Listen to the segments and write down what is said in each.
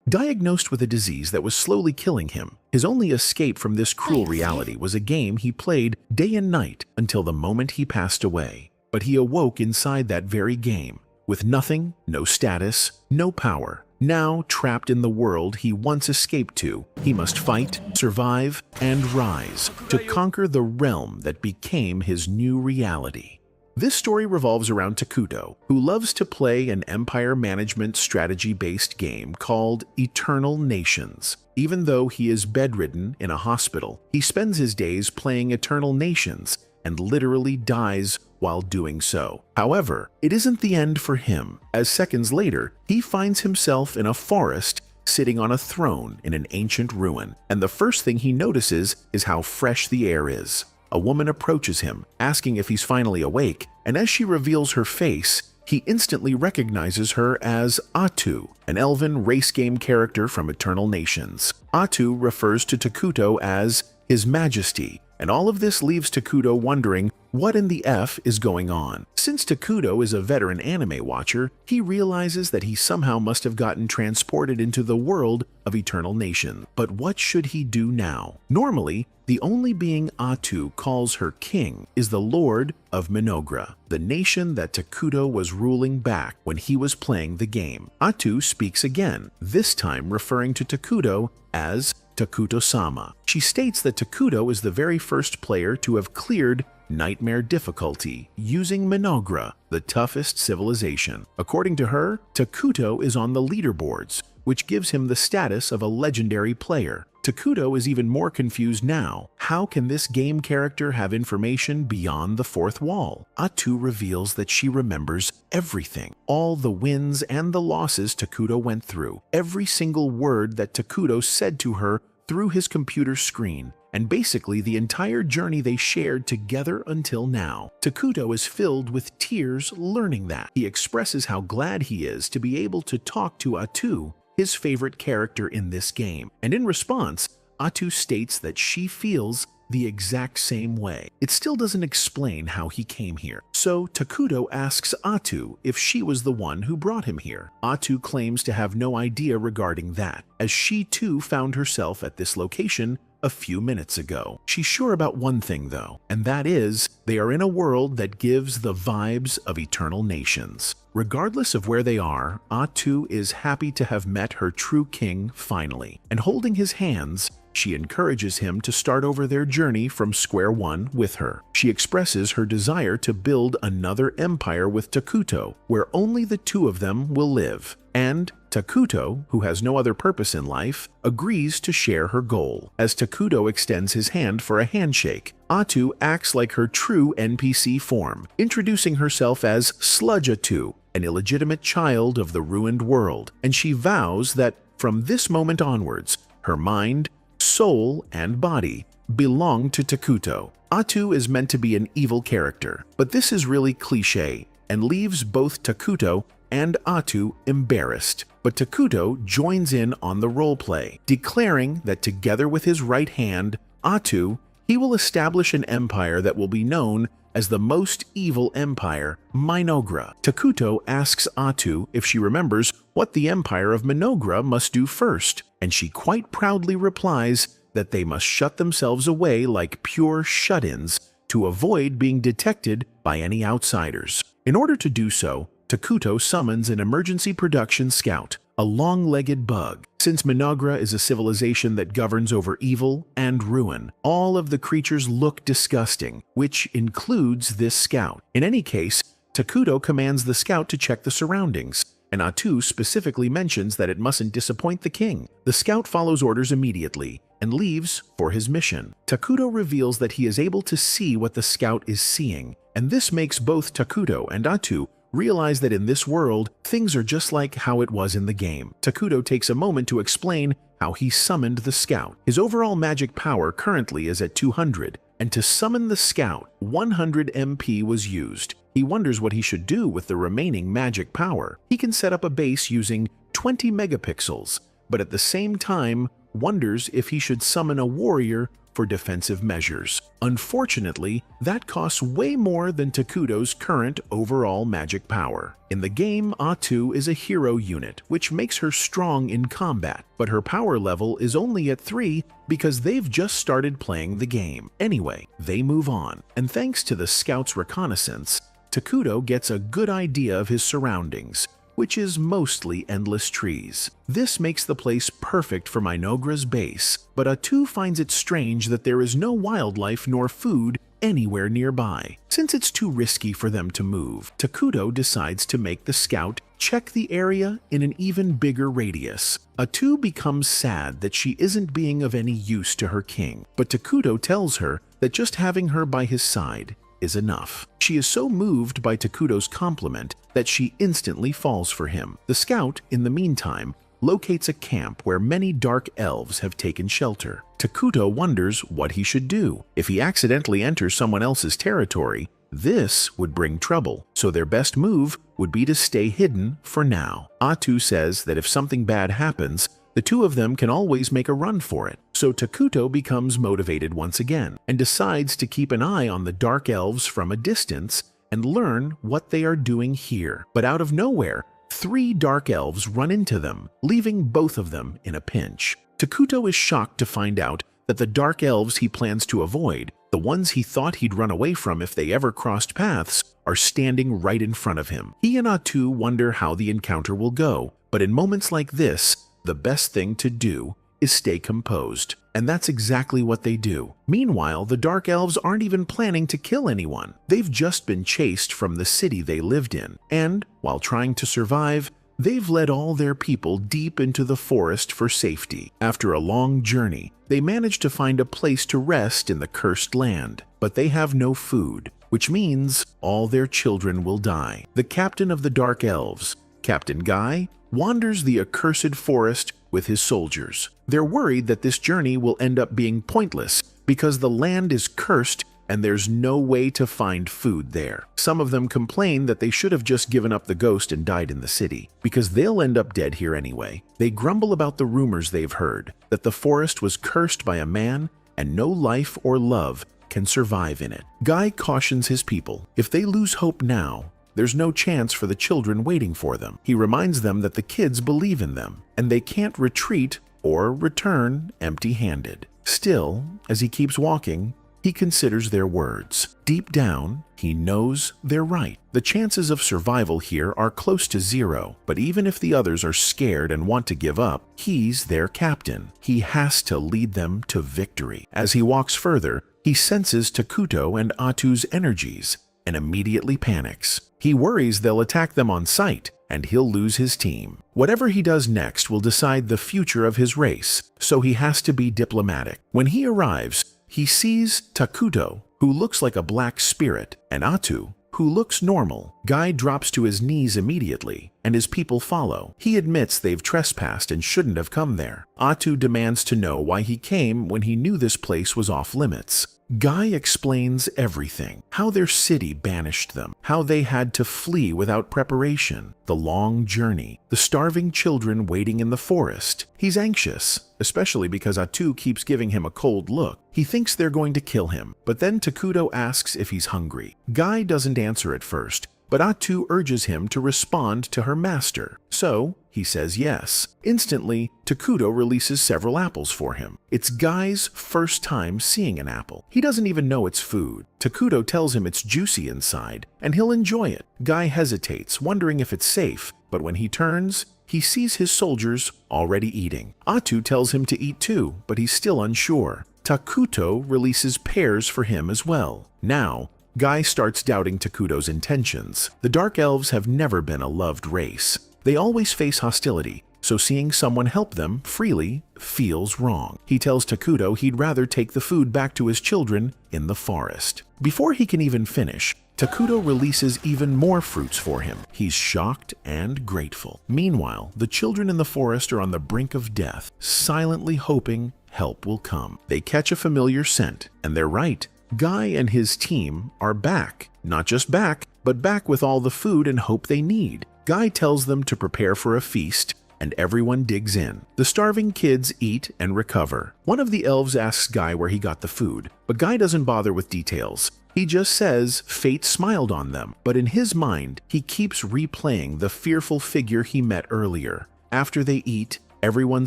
Diagnosed with a disease that was slowly killing him, his only escape from this cruel reality was a game he played day and night until the moment he passed away. But he awoke inside that very game, with nothing, no status, no power. Now, trapped in the world he once escaped to, he must fight, survive, and rise to conquer the realm that became his new reality. This story revolves around Takuto, who loves to play an empire management strategy-based game called Eternal Nations. Even though he is bedridden in a hospital, he spends his days playing Eternal Nations and literally dies while doing so. However, it isn't the end for him, as seconds later, he finds himself in a forest sitting on a throne in an ancient ruin, and the first thing he notices is how fresh the air is. A woman approaches him, asking if he's finally awake, and as she reveals her face, he instantly recognizes her as Atu, an elven race game character from Eternal Nations. Atu refers to Takuto as His Majesty, and all of this leaves Takuto wondering what in the F is going on. Since Takuto is a veteran anime watcher, he realizes that he somehow must have gotten transported into the world of Eternal Nation. But what should he do now? Normally, the only being Atu calls her king is the Lord of Mynoghra, the nation that Takuto was ruling back when he was playing the game. Atu speaks again, this time referring to Takuto as Takuto-sama. She states that Takuto is the very first player to have cleared Nightmare difficulty using Mynoghra, the toughest civilization. According to her, Takuto is on the leaderboards, which gives him the status of a legendary player. Takuto is even more confused now. How can this game character have information beyond the fourth wall? Atu reveals that she remembers everything. All the wins and the losses Takuto went through. Every single word that Takuto said to her through his computer screen. And basically the entire journey they shared together until now. Takuto is filled with tears learning that. He expresses how glad he is to be able to talk to Atu, his favorite character in this game. And in response, Atu states that she feels the exact same way. It still doesn't explain how he came here. So Takuto asks Atu if she was the one who brought him here. Atu claims to have no idea regarding that, as she too found herself at this location a few minutes ago. She's sure about one thing though, and that is they are in a world that gives the vibes of Eternal Nations. Regardless of where they are, Atu is happy to have met her true king finally, and holding his hands, she encourages him to start over their journey from square one with her. She expresses her desire to build another empire with Takuto, where only the two of them will live. And Takuto, who has no other purpose in life, agrees to share her goal. As Takuto extends his hand for a handshake, Atu acts like her true NPC form, introducing herself as Sludge Atu, an illegitimate child of the ruined world, and she vows that from this moment onwards, her mind, soul, and body belong to Takuto. Atu is meant to be an evil character, but this is really cliché and leaves both Takuto and Atu embarrassed. But Takuto joins in on the roleplay, declaring that together with his right hand, Atu, he will establish an empire that will be known as the most evil empire, Mynoghra. Takuto asks Atu if she remembers what the empire of Mynoghra must do first, and she quite proudly replies that they must shut themselves away like pure shut-ins to avoid being detected by any outsiders. In order to do so, Takuto summons an emergency production scout, a long-legged bug. Since Mynoghra is a civilization that governs over evil and ruin, all of the creatures look disgusting, which includes this scout. In any case, Takuto commands the scout to check the surroundings, and Atu specifically mentions that it mustn't disappoint the king. The scout follows orders immediately and leaves for his mission. Takuto reveals that he is able to see what the scout is seeing, and this makes both Takuto and Atu realize that in this world, things are just like how it was in the game. Takuto takes a moment to explain how he summoned the scout. His overall magic power currently is at 200, and to summon the scout, 100 MP was used. He wonders what he should do with the remaining magic power. He can set up a base using 20 megapixels, but at the same time wonders if he should summon a warrior for defensive measures. Unfortunately, that costs way more than Takuto's current overall magic power. In the game, Atu is a hero unit, which makes her strong in combat, but her power level is only at 3 because they've just started playing the game. Anyway, they move on, and thanks to the scout's reconnaissance, Takuto gets a good idea of his surroundings, which is mostly endless trees. This makes the place perfect for Mynoghra's base, but Atu finds it strange that there is no wildlife nor food anywhere nearby. Since it's too risky for them to move, Takuto decides to make the scout check the area in an even bigger radius. Atu becomes sad that she isn't being of any use to her king, but Takuto tells her that just having her by his side is enough. She is so moved by Takuto's compliment that she instantly falls for him. The scout, in the meantime, locates a camp where many dark elves have taken shelter. Takuto wonders what he should do. If he accidentally enters someone else's territory, this would bring trouble, so their best move would be to stay hidden for now. Atu says that if something bad happens, the two of them can always make a run for it. So Takuto becomes motivated once again and decides to keep an eye on the dark elves from a distance and learn what they are doing here. But out of nowhere, 3 dark elves run into them, leaving both of them in a pinch. Takuto is shocked to find out that the dark elves he plans to avoid, the ones he thought he'd run away from if they ever crossed paths, are standing right in front of him. He and Atu wonder how the encounter will go, but in moments like this, the best thing to do is stay composed. And that's exactly what they do. Meanwhile, the Dark Elves aren't even planning to kill anyone. They've just been chased from the city they lived in. And, while trying to survive, they've led all their people deep into the forest for safety. After a long journey, they manage to find a place to rest in the cursed land. But they have no food, which means all their children will die. The captain of the Dark Elves, Captain Guy, wanders the accursed forest with his soldiers. They're worried that this journey will end up being pointless because the land is cursed and there's no way to find food there. Some of them complain that they should have just given up the ghost and died in the city, because they'll end up dead here anyway. They grumble about the rumors they've heard, that the forest was cursed by a man and no life or love can survive in it. Guy cautions his people, if they lose hope now, there's no chance for the children waiting for them. He reminds them that the kids believe in them, and they can't retreat or return empty-handed. Still, as he keeps walking, he considers their words. Deep down, he knows they're right. The chances of survival here are close to 0, but even if the others are scared and want to give up, he's their captain. He has to lead them to victory. As he walks further, he senses Takuto and Atu's energies and immediately panics. He worries they'll attack them on sight, and he'll lose his team. Whatever he does next will decide the future of his race, so he has to be diplomatic. When he arrives, he sees Takuto, who looks like a black spirit, and Atu, who looks normal. Guy drops to his knees immediately, and his people follow. He admits they've trespassed and shouldn't have come there. Atu demands to know why he came when he knew this place was off limits. Guy explains everything, how their city banished them, how they had to flee without preparation, the long journey, the starving children waiting in the forest. He's anxious, especially because Atu keeps giving him a cold look. He thinks they're going to kill him, but then Takuto asks if he's hungry. Guy doesn't answer at first, but Atu urges him to respond to her master. So, he says yes. Instantly, Takuto releases several apples for him. It's Guy's first time seeing an apple. He doesn't even know it's food. Takuto tells him it's juicy inside, and he'll enjoy it. Guy hesitates, wondering if it's safe, but when he turns, he sees his soldiers already eating. Atu tells him to eat too, but he's still unsure. Takuto releases pears for him as well. Now, Guy starts doubting Takuto's intentions. The Dark Elves have never been a loved race. They always face hostility, so seeing someone help them freely feels wrong. He tells Takuto he'd rather take the food back to his children in the forest. Before he can even finish, Takuto releases even more fruits for him. He's shocked and grateful. Meanwhile, the children in the forest are on the brink of death, silently hoping help will come. They catch a familiar scent, and they're right. Guy and his team are back. Not just back, but back with all the food and hope they need. Guy tells them to prepare for a feast, and everyone digs in. The starving kids eat and recover. One of the elves asks Guy where he got the food, but Guy doesn't bother with details. He just says fate smiled on them, but in his mind, he keeps replaying the fearful figure he met earlier. After they eat, everyone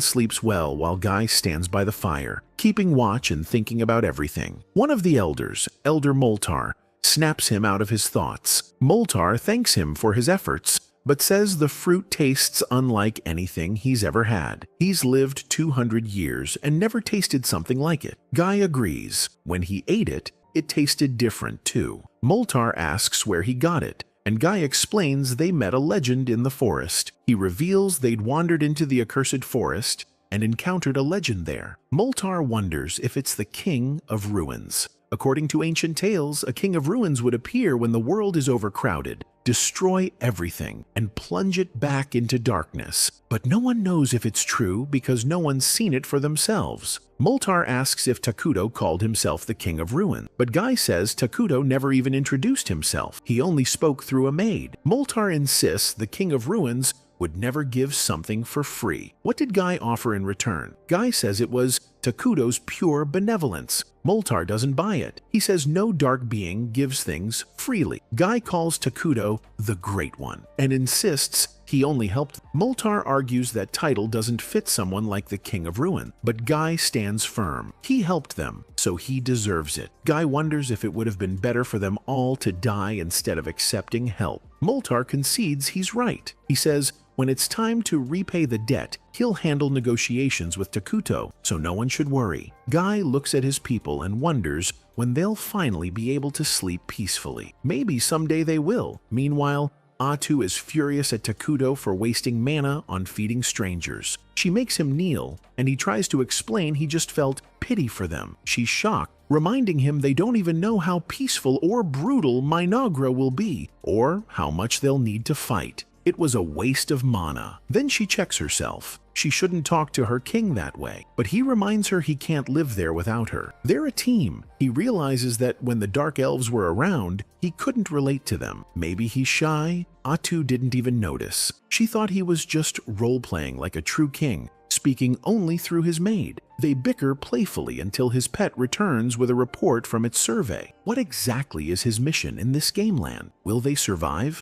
sleeps well while Guy stands by the fire, keeping watch and thinking about everything. One of the elders, Elder Moltar, snaps him out of his thoughts. Moltar thanks him for his efforts, but says the fruit tastes unlike anything he's ever had. He's lived 200 years and never tasted something like it. Guy agrees. When he ate it, it tasted different too. Moltar asks where he got it, and Guy explains they met a legend in the forest. He reveals they'd wandered into the accursed forest and encountered a legend there. Moltar wonders if it's the King of Ruins. According to ancient tales, a king of ruins would appear when the world is overcrowded, destroy everything, and plunge it back into darkness. But no one knows if it's true because no one's seen it for themselves. Moltar asks if Takuto called himself the King of Ruin, but Guy says Takuto never even introduced himself. He only spoke through a maid. Moltar insists the King of Ruins would never give something for free. What did Guy offer in return? Guy says it was Takuto's pure benevolence. Moltar doesn't buy it. He says no dark being gives things freely. Guy calls Takuto the Great One and insists he only helped. Moltar argues that title doesn't fit someone like the King of Ruin, but Guy stands firm. He helped them, so he deserves it. Guy wonders if it would have been better for them all to die instead of accepting help. Moltar concedes he's right. He says when it's time to repay the debt, he'll handle negotiations with Takuto, so no one should worry. Guy looks at his people and wonders when they'll finally be able to sleep peacefully. Maybe someday they will. Meanwhile, Atu is furious at Takuto for wasting mana on feeding strangers. She makes him kneel, and he tries to explain he just felt pity for them. She's shocked, reminding him they don't even know how peaceful or brutal Mynoghra will be, or how much they'll need to fight. It was a waste of mana. Then she checks herself. She shouldn't talk to her king that way, but he reminds her he can't live there without her. They're a team. He realizes that when the Dark Elves were around, he couldn't relate to them. Maybe he's shy? Atu didn't even notice. She thought he was just role-playing like a true king, speaking only through his maid. They bicker playfully until his pet returns with a report from its survey. What exactly is his mission in this game land? Will they survive?